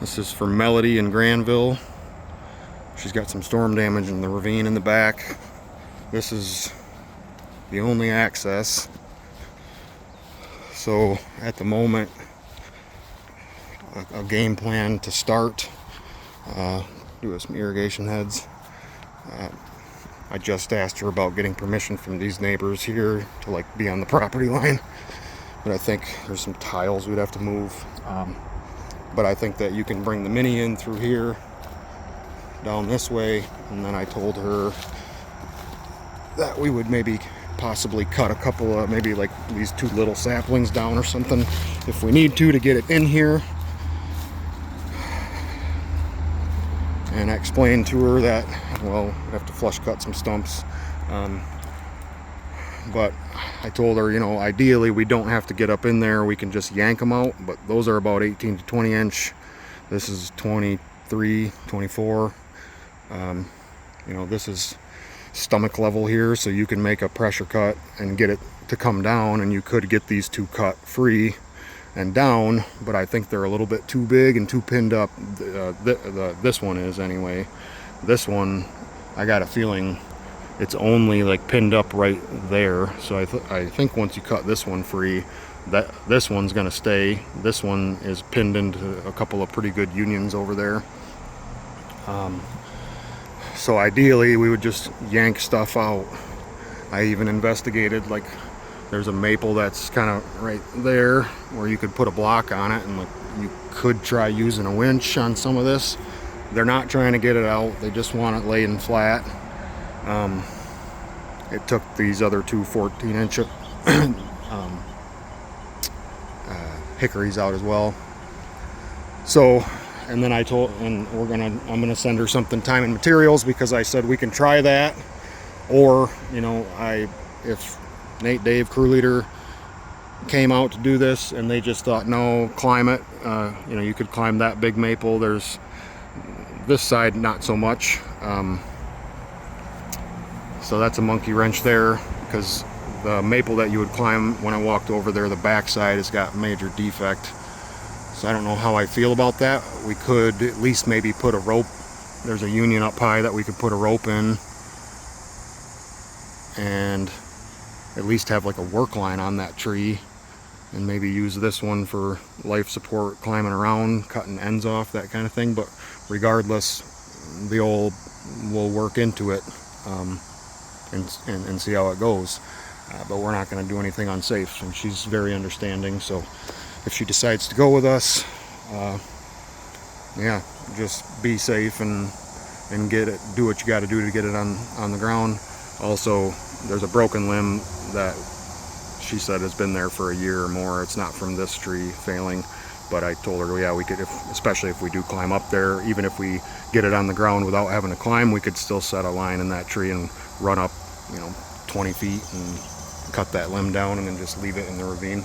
This is for Melody in Granville. She's got some storm damage in the ravine in the back. This is the only access. So at the moment, a game plan to start, do some irrigation heads. I just asked her about getting permission from these neighbors here to like be on the property line, but I think there's some tiles we'd have to move. But I think that you can bring the mini in through here, down this way, and then I told her that we would maybe possibly cut a couple of, maybe like these two little saplings down or something if we need to get it in here. And I explained to her that, well, we have to flush cut some stumps. But I told her, you know, ideally we don't have to get up in there. We can just yank them out, but those are about 18 to 20 inch. This is 23, 24. You know, this is stomach level here, so you can make a pressure cut and get it to come down, and you could get these two cut free and down, but I think they're a little bit too big and too pinned up. This one is anyway. This one, I got a feeling it's only like pinned up right there, so I think once you cut this one free, that this one's gonna stay. This one is pinned into a couple of pretty good unions over there. So ideally we would just yank stuff out. I even investigated, like, there's a maple that's kind of right there where you could put a block on it, and like you could try using a winch on some of this. They're not trying to get it out, they just want it laying flat. It took these other two 14-inch hickories out as well. So, and then I told, and I'm gonna send her something, time and materials, because I said we can try that, or, you know, if Nate, Dave, crew leader, came out to do this and they just thought, no, climb it, you know, you could climb that big maple. There's this side, not so much. So that's a monkey wrench there, because the maple that you would climb, when I walked over there, the backside has got major defect. So I don't know how I feel about that. We could at least maybe put a rope. There's a union up high that we could put a rope in, and at least have like a work line on that tree, and maybe use this one for life support, climbing around, cutting ends off, that kind of thing. But regardless, we'll work into it, and see how it goes. But we're not going to do anything unsafe, and she's very understanding. So if she decides to go with us, yeah, just be safe and get it, do what you got to do to get it on the ground. Also, there's a broken limb that she said has been there for a year or more. It's not from this tree failing, but I told her, yeah, we could, especially if we do climb up there, even if we get it on the ground without having to climb, we could still set a line in that tree and run up, you know, 20 feet and cut that limb down and then just leave it in the ravine.